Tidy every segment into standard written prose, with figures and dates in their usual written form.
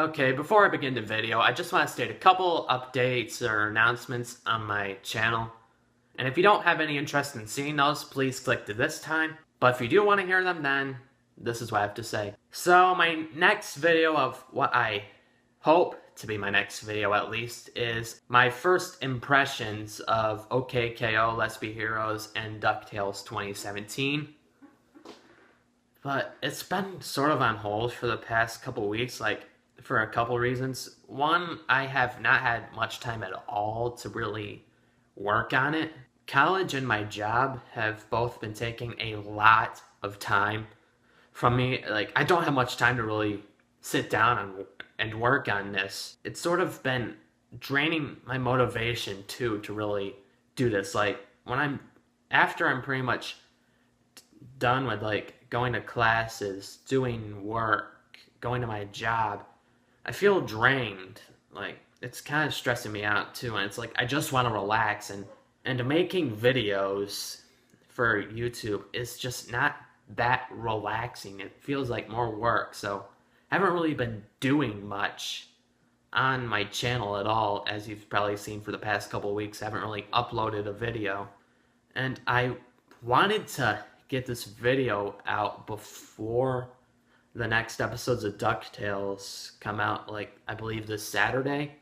Okay, before I begin the video, I just want to state a couple updates or announcements on my channel. And if you don't have any interest in seeing those, please click to this time. But if you do want to hear them, then this is what I have to say. So my next video of what I hope to be my next video at least is my first impressions of OKKO, Let's Be Heroes, and DuckTales 2017. But it's been sort of on hold for the past couple weeks, for a couple reasons. One, I have not had much time at all to really work on it. College and my job have both been taking a lot of time from me. I don't have much time to really sit down and work on this. It's sort of been draining my motivation too to really do this. After I'm pretty much done with going to classes, doing work, going to my job, I feel drained. It's kind of stressing me out too, and it's I just want to relax, and making videos for YouTube is just not that relaxing. It feels like more work, so I haven't really been doing much on my channel at all. As you've probably seen for the past couple weeks, I haven't really uploaded a video, and I wanted to get this video out before the next episodes of DuckTales come out, I believe this Saturday.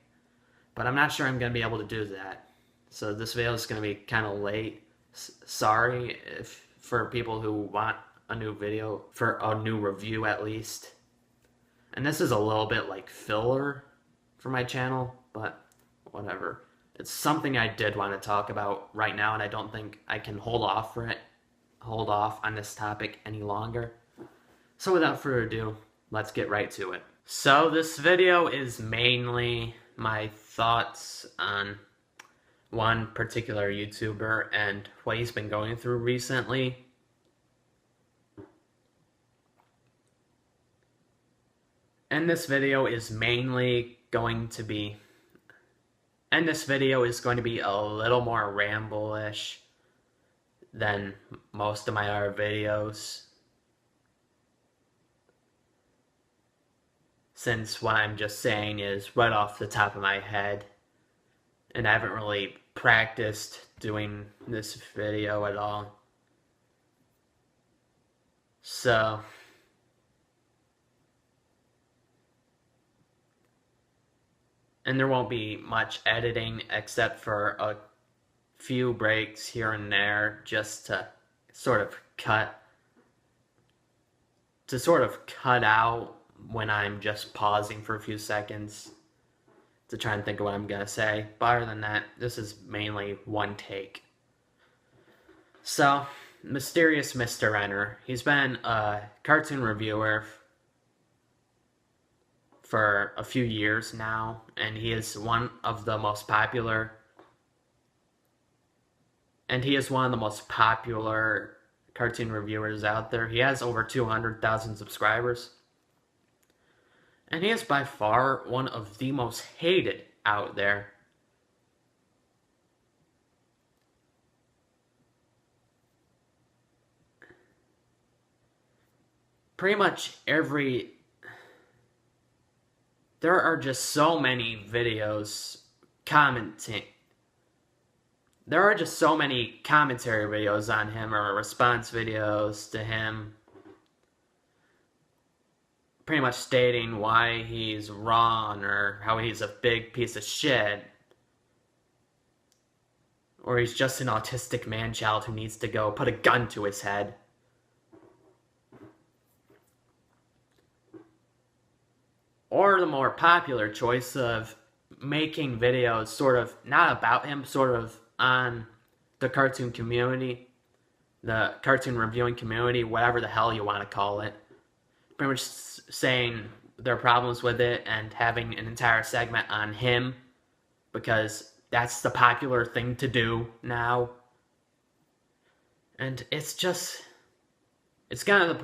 But I'm not sure I'm going to be able to do that. So this video is going to be kind of late. Sorry for people who want a new video, for a new review at least. And this is a little bit filler for my channel, but whatever. It's something I did want to talk about right now, and I don't think I can hold off on this topic any longer. So without further ado, let's get right to it. So this video is mainly my thoughts on one particular YouTuber and what he's been going through recently. And this video is going to be a little more ramble-ish than most of my other videos, since what I'm just saying is right off the top of my head, and I haven't really practiced doing this video at all. So, and there won't be much editing except for a few breaks here and there just to sort of cut out when I'm just pausing for a few seconds to try and think of what I'm gonna say. But other than that, this is mainly one take. So, MrEnter. He's been a cartoon reviewer for a few years now, and he is one of the most popular cartoon reviewers out there. He has over 200,000 subscribers. And he is by far one of the most hated out there. Pretty much there are just so many videos commenting. There are just so many commentary videos on him, or response videos to him, pretty much stating why he's wrong, or how he's a big piece of shit, or he's just an autistic man-child who needs to go put a gun to his head. Or the more popular choice of making videos sort of not about him, sort of on the cartoon community, the cartoon reviewing community, whatever the hell you want to call it. Pretty much saying their problems with it and having an entire segment on him, because that's the popular thing to do now. And it's gotten to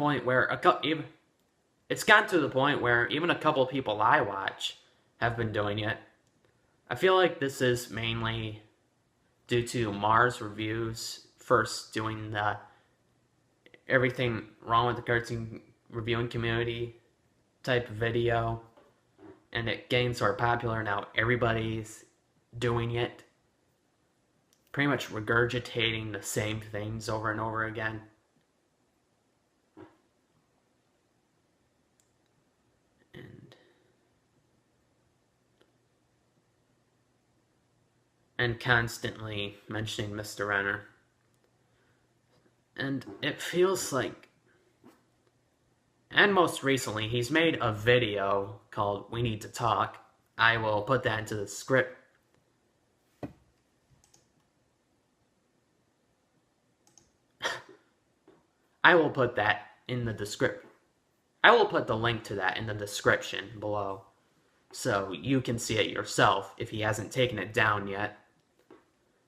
the point where even a couple of people I watch have been doing it. I feel like this is mainly due to Mars Reviews first doing the everything wrong with the cartoon reviewing community type video, and it getting sort of popular now. Everybody's doing it, pretty much regurgitating the same things over and over again. And constantly mentioning MrEnter. And it feels like, and most recently, he's made a video called We Need to Talk. I will put that into the script. I will put that in the description. I will put the link to that in the description below, so you can see it yourself if he hasn't taken it down yet.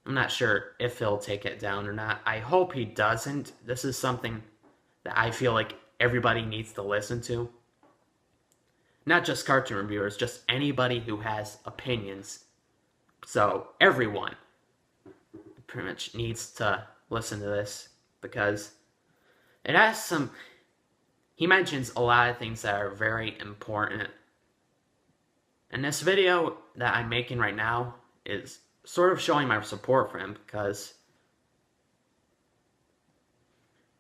I'm not sure if he'll take it down or not. I hope he doesn't. This is something that I feel like everybody needs to listen to. Not just cartoon reviewers, just anybody who has opinions. So everyone pretty much needs to listen to this, because it has some... He mentions a lot of things that are very important. And this video that I'm making right now is sort of showing my support for him, because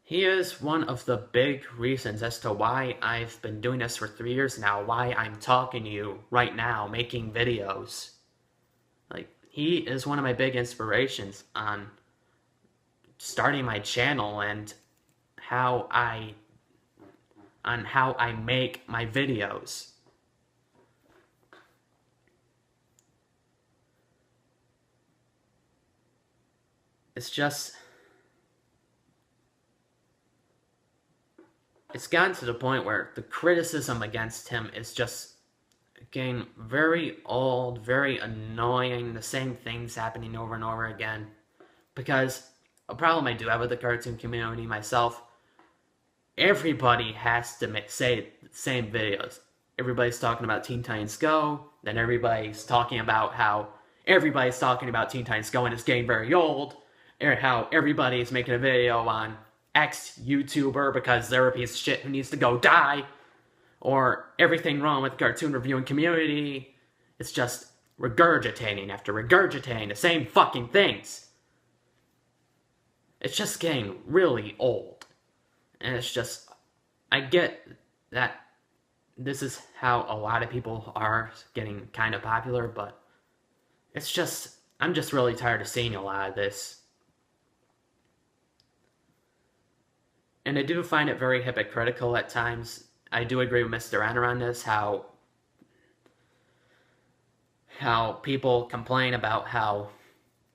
he is one of the big reasons as to why I've been doing this for 3 years now, why I'm talking to you right now, making videos. Like, he is one of my big inspirations on starting my channel and how I make my videos. It's just... it's gotten to the point where the criticism against him is just getting very old, very annoying, the same things happening over and over again. Because a problem I do have with the cartoon community myself, everybody has to say the same videos. Everybody's talking about Teen Titans Go, then everybody's talking about how everybody's talking about Teen Titans Go and it's getting very old, or how everybody's making a video on X YouTuber because they're a piece of shit who needs to go die, or everything wrong with the cartoon reviewing community. It's just regurgitating after regurgitating the same fucking things. It's just getting really old. And it's just, I get that this is how a lot of people are getting kind of popular, but it's just, I'm just really tired of seeing a lot of this. And I do find it very hypocritical at times. I do agree with MrEnter on this, how people complain about how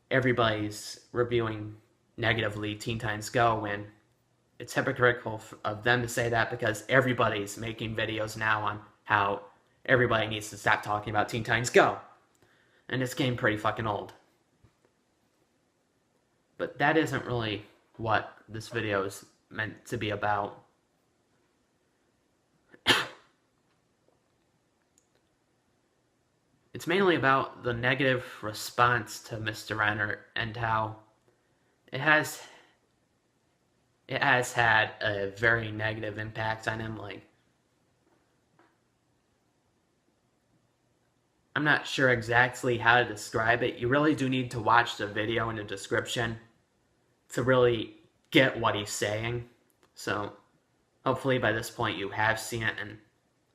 everybody's reviewing negatively Teen Titans Go, when it's hypocritical of them to say that, because everybody's making videos now on how everybody needs to stop talking about Teen Titans Go. And it's getting pretty fucking old. But that isn't really what this video is meant to be about. It's mainly about the negative response to MrEnter and how it has had a very negative impact on him. Like, I'm not sure exactly how to describe it. You really do need to watch the video in the description to really get what he's saying. So hopefully by this point you have seen it and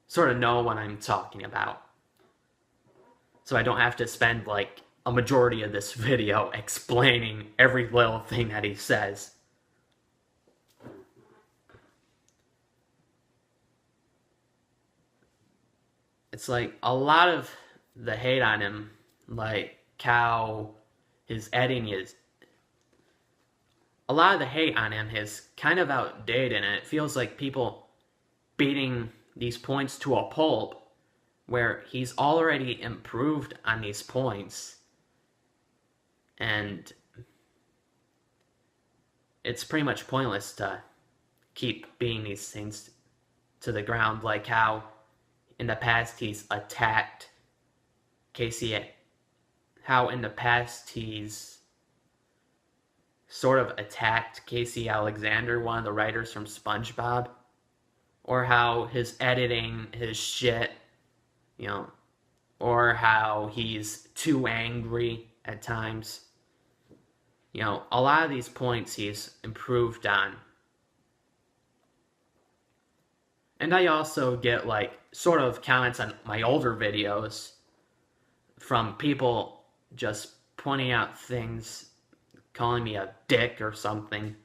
sort of know what I'm talking about. So I don't have to spend like a majority of this video explaining every little thing that he says. It's like a lot of the hate on him, like how his editing is, a lot of the hate on him is kind of outdated, and it feels like people beating these points to a pulp where he's already improved on these points, and it's pretty much pointless to keep beating these things to the ground, like how in the past he's attacked Casey, how in the past he's sort of attacked Casey Alexander, one of the writers from SpongeBob, or how his editing, his shit, you know, or how he's too angry at times. You know, a lot of these points he's improved on. And I also get, like, sort of comments on my older videos from people just pointing out things, calling me a dick or something,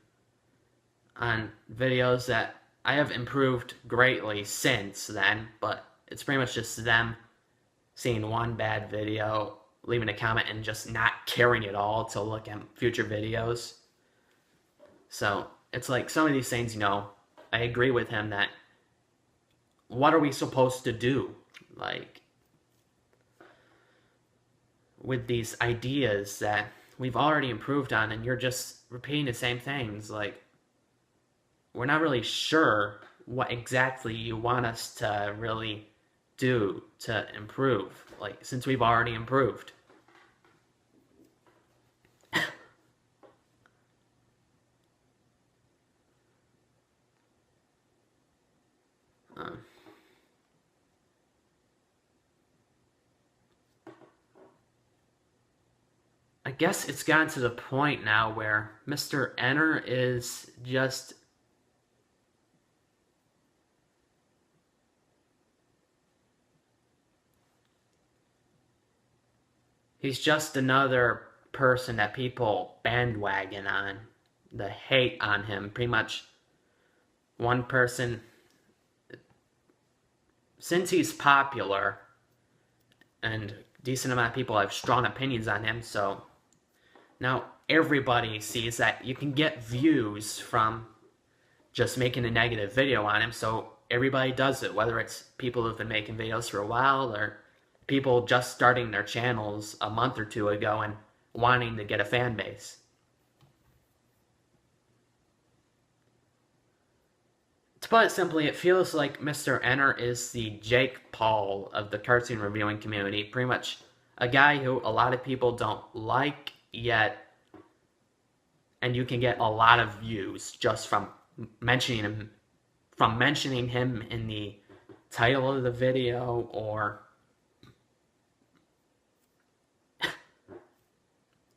on videos that I have improved greatly since then, but it's pretty much just them seeing one bad video, leaving a comment, and just not caring at all to look at future videos. So it's like some of these things, you know, I agree with him that what are we supposed to do? Like, with these ideas that we've already improved on, and you're just repeating the same things. Like, we're not really sure what exactly you want us to really do to improve, like, since we've already improved. um, I guess it's gotten to the point now where MrEnter is just he's just another person that people bandwagon on, the hate on him. Pretty much one person, since he's popular and decent amount of people have strong opinions on him, so now everybody sees that you can get views from just making a negative video on him, so everybody does it, whether it's people who've been making videos for a while or people just starting their channels a month or two ago and wanting to get a fan base. To put it simply, it feels like MrEnter is the Jake Paul of the cartoon reviewing community. Pretty much a guy who a lot of people don't like yet, and you can get a lot of views just from mentioning him in the title of the video, or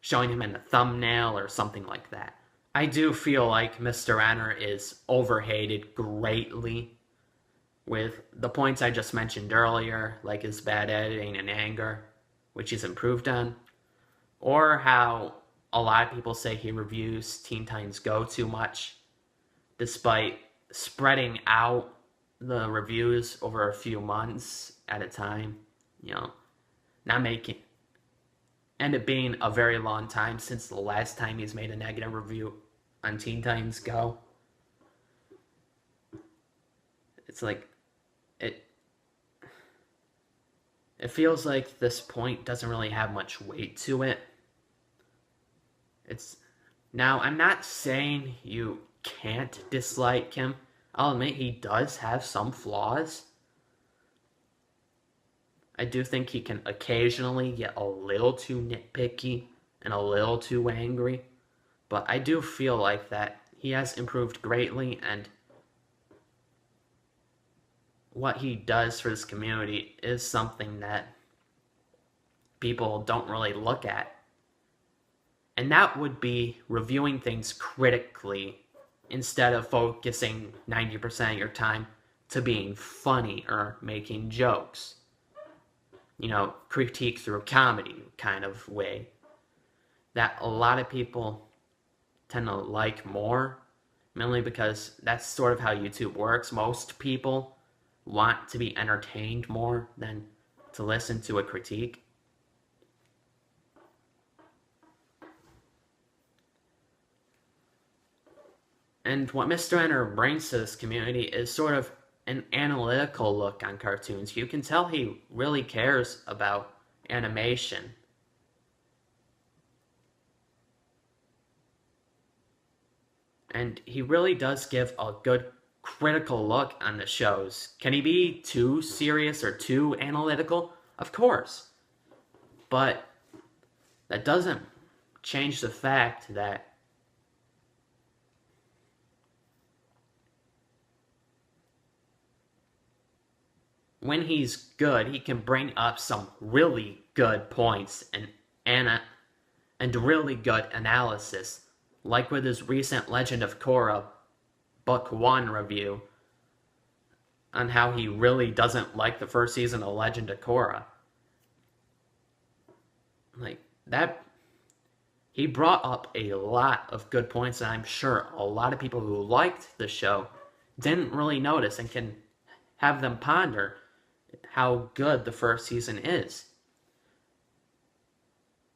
showing him in the thumbnail or something like that. I do feel like MrEnter is overhated greatly, with the points I just mentioned earlier, like his bad editing and anger, which he's improved on, or how a lot of people say he reviews Teen Titans Go too much, despite spreading out the reviews over a few months at a time, you know, not making, and it being a very long time since the last time he's made a negative review on Teen Titans Go. It's like, it feels like this point doesn't really have much weight to it. Now, I'm not saying you can't dislike him. I'll admit he does have some flaws. I do think he can occasionally get a little too nitpicky and a little too angry, but I do feel like that he has improved greatly, and what he does for this community is something that people don't really look at. And that would be reviewing things critically instead of focusing 90% of your time to being funny or making jokes. You know, critique through comedy kind of way that a lot of people tend to like more, mainly because that's sort of how YouTube works. Most people want to be entertained more than to listen to a critique. And what MrEnter brings to this community is sort of an analytical look on cartoons. You can tell he really cares about animation. And he really does give a good critical look on the shows. Can he be too serious or too analytical? Of course. But that doesn't change the fact that when he's good, he can bring up some really good points and really good analysis, like with his recent Legend of Korra Book 1 review on how he really doesn't like the first season of Legend of Korra. Like, that, he brought up a lot of good points, and I'm sure a lot of people who liked the show didn't really notice and can have them ponder how good the first season is.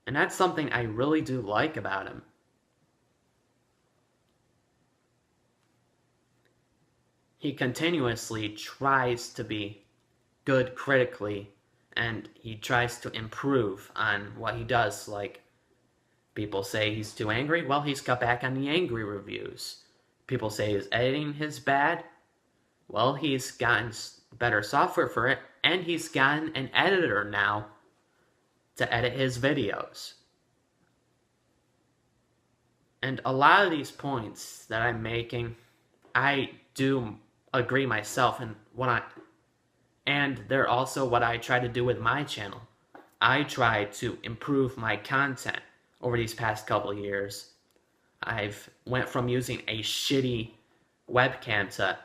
And that's something I really do like about him. He continuously tries to be good critically, and he tries to improve on what he does. Like, people say he's too angry, well, he's cut back on the angry reviews. People say his editing is bad, well, he's gotten better software for it, and he's gotten an editor now to edit his videos. And a lot of these points that I'm making, I do agree myself, and they're also what I try to do with my channel. I try to improve my content over these past couple of years. I've went from using a shitty webcam to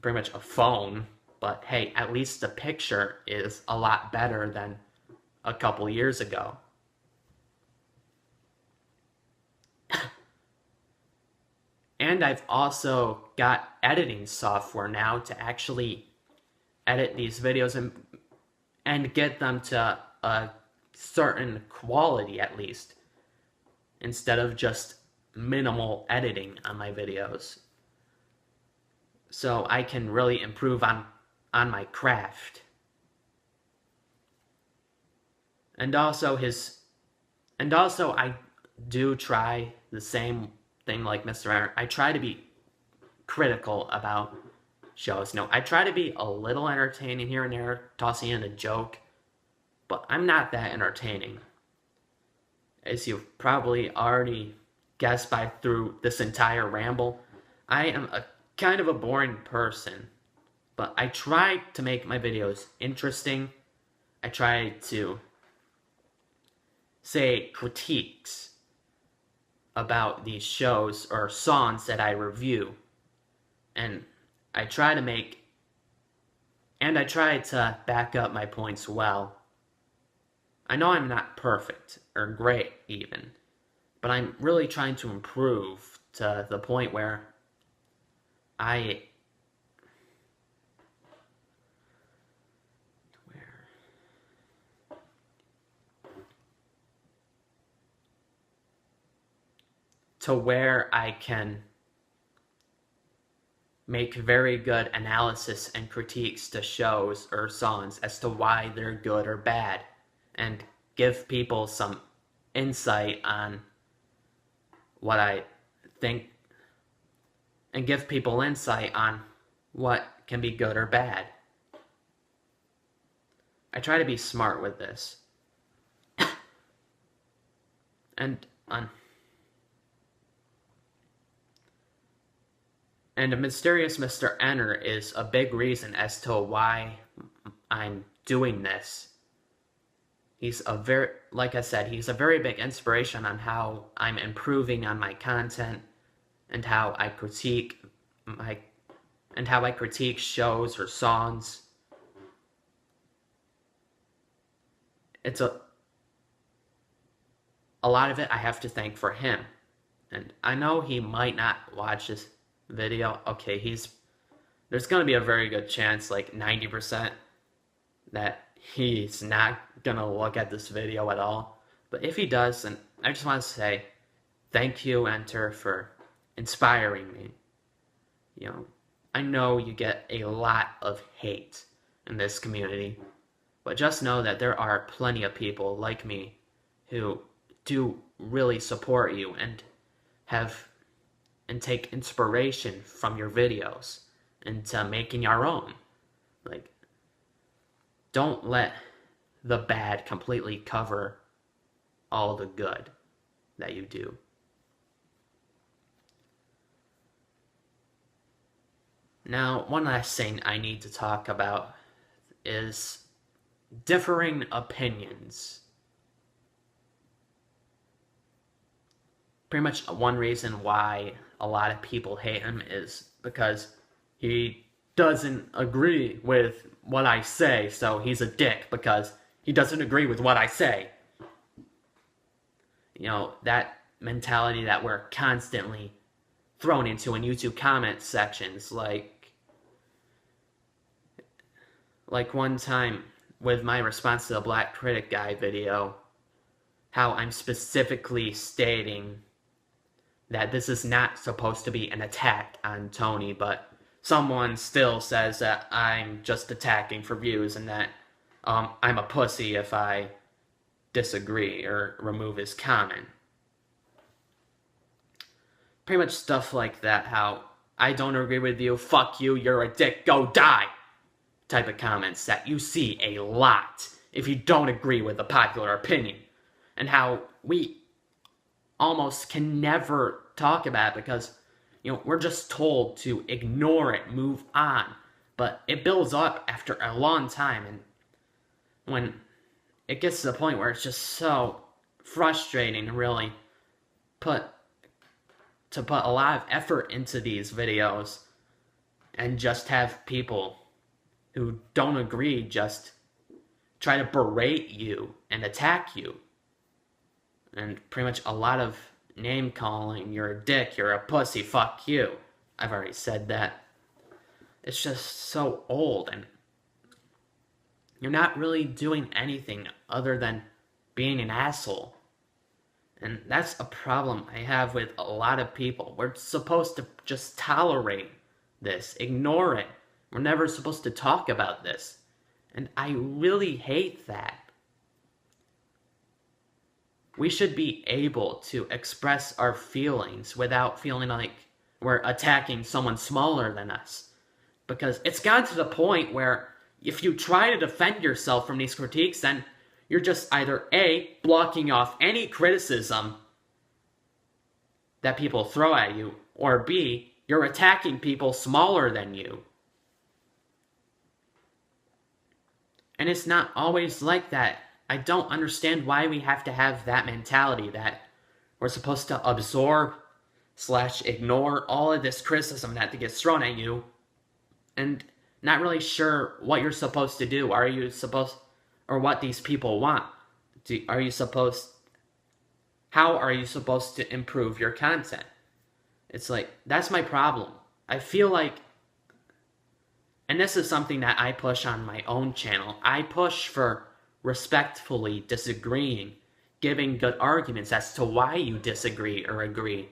pretty much a phone, but hey, at least the picture is a lot better than a couple years ago. And I've also got editing software now to actually edit these videos and get them to a certain quality at least, instead of just minimal editing on my videos. So I can really improve on my craft. And also I do try the same thing like MrEnter. I try to be critical about shows. No, I try to be a little entertaining here and there, tossing in a joke, but I'm not that entertaining. As you've probably already guessed through this entire ramble, I am a kind of a boring person, but I try to make my videos interesting. I try to say critiques about these shows or songs that I review, and I try to back up my points well. I know I'm not perfect or great even, but I'm really trying to improve to the point where I can make very good analysis and critiques to shows or songs as to why they're good or bad, and give people some insight on what I think, and give people insight on what can be good or bad. I try to be smart with this. And Mysterious Mr. Enter is a big reason as to why I'm doing this. Like I said, he's a very big inspiration on how I'm improving on my content and how I critique shows or songs. It's a lot of it I have to thank for him. And I know he might not watch this video. Okay, there's gonna be a very good chance, like 90%, that he's not gonna look at this video at all. But if he does, then I just want to say thank you, Enter, for inspiring me. You know, I know you get a lot of hate in this community, but just know that there are plenty of people like me who do really support you and take inspiration from your videos into making your own. Like, don't let the bad completely cover all the good that you do. Now, one last thing I need to talk about is differing opinions. Pretty much one reason why a lot of people hate him is because he doesn't agree with what I say, so he's a dick because he doesn't agree with what I say. You know, that mentality that we're constantly thrown into in YouTube comment sections, like one time with my response to the Black Critic Guy video, how I'm specifically stating that this is not supposed to be an attack on Tony, but someone still says that I'm just attacking for views and that I'm a pussy if I disagree or remove his comment. Pretty much stuff like that, how I don't agree with you, fuck you, you're a dick, go die, type of comments that you see a lot if you don't agree with the popular opinion. And how we almost can never talk about it because, you know, we're just told to ignore it, move on. But it builds up after a long time, and when it gets to the point where it's just so frustrating to really put a lot of effort into these videos and just have people who don't agree just try to berate you and attack you. And pretty much a lot of name calling, you're a dick, you're a pussy, fuck you. I've already said that. It's just so old, and you're not really doing anything other than being an asshole. And that's a problem I have with a lot of people. We're supposed to just tolerate this, ignore it. We're never supposed to talk about this. And I really hate that. We should be able to express our feelings without feeling like we're attacking someone smaller than us. Because it's gotten to the point where if you try to defend yourself from these critiques, then you're just either A, blocking off any criticism that people throw at you, or B, you're attacking people smaller than you. And it's not always like that. I don't understand why we have to have that mentality that we're supposed to absorb / ignore all of this criticism that gets thrown at you and not really sure what you're supposed to do. Are you supposed, or what these people want? How are you supposed to improve your content? It's like, that's my problem. I feel like, and this is something that I push on my own channel, I push for respectfully disagreeing, giving good arguments as to why you disagree or agree.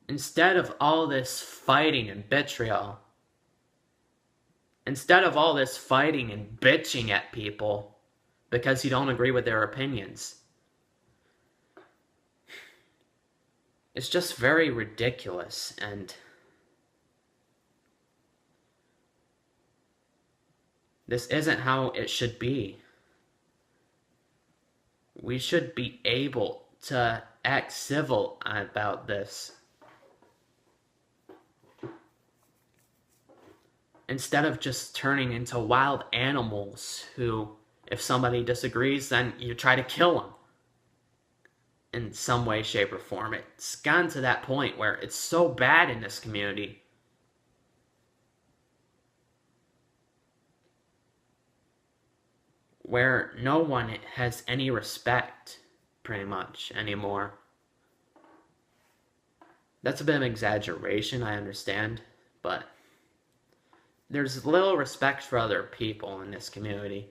Instead of all this fighting and vitriol, instead of all this fighting and bitching at people because you don't agree with their opinions, it's just very ridiculous, and this isn't how it should be. We should be able to act civil about this. Instead of just turning into wild animals who, if somebody disagrees, then you try to kill them in some way, shape, or form. It's gotten to that point where it's so bad in this community. Where no one has any respect, pretty much, anymore. That's a bit of an exaggeration, I understand, but there's little respect for other people in this community.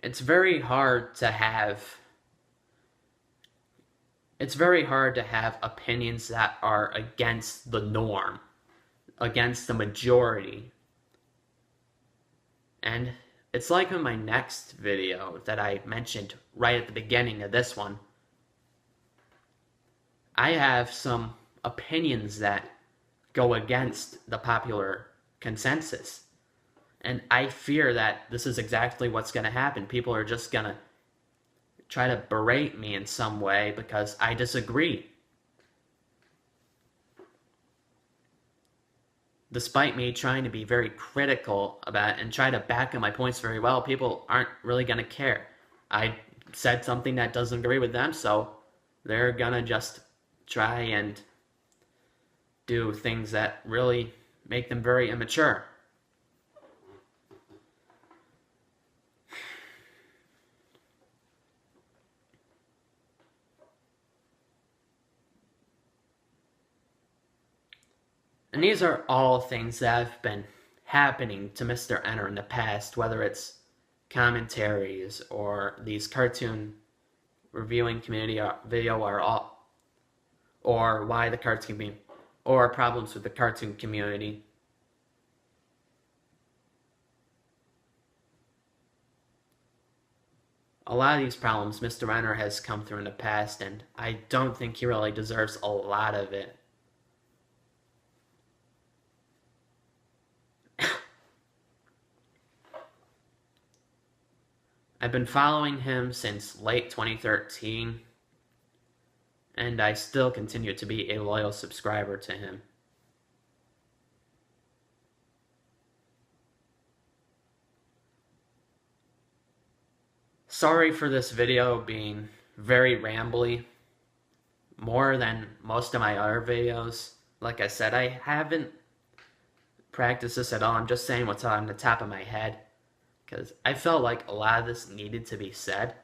It's very hard to have opinions that are against the norm, against the majority. And it's like in my next video that I mentioned right at the beginning of this one, I have some opinions that go against the popular consensus. And I fear that this is exactly what's going to happen. People are just going to try to berate me in some way because I disagree. Despite me trying to be very critical about it and try to back up my points very well, people aren't really going to care. I said something that doesn't agree with them, so they're going to just try and do things that really make them very immature. And these are all things that have been happening to MrEnter in the past, whether it's commentaries or these cartoon reviewing community video or why the cartoon community, or problems with the cartoon community. A lot of these problems MrEnter has come through in the past, and I don't think he really deserves a lot of it. I've been following him since late 2013, and I still continue to be a loyal subscriber to him. Sorry for this video being very rambly, more than most of my other videos. Like I said, I haven't practiced this at all. I'm just saying what's on the top of my head, because I felt like a lot of this needed to be said.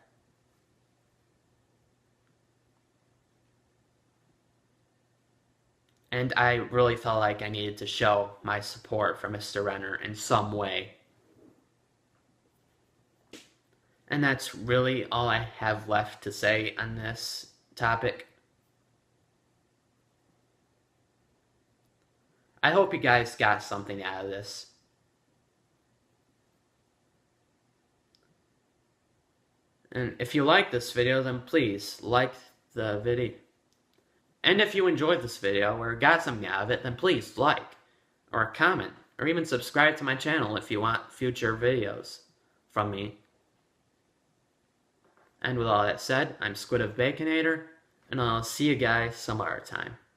And I really felt like I needed to show my support for MrEnter in some way. And that's really all I have left to say on this topic. I hope you guys got something out of this. And if you like this video, then please like the video. And if you enjoyed this video or got something out of it, then please like or comment or even subscribe to my channel if you want future videos from me. And with all that said, I'm Squid of Baconator, and I'll see you guys some other time.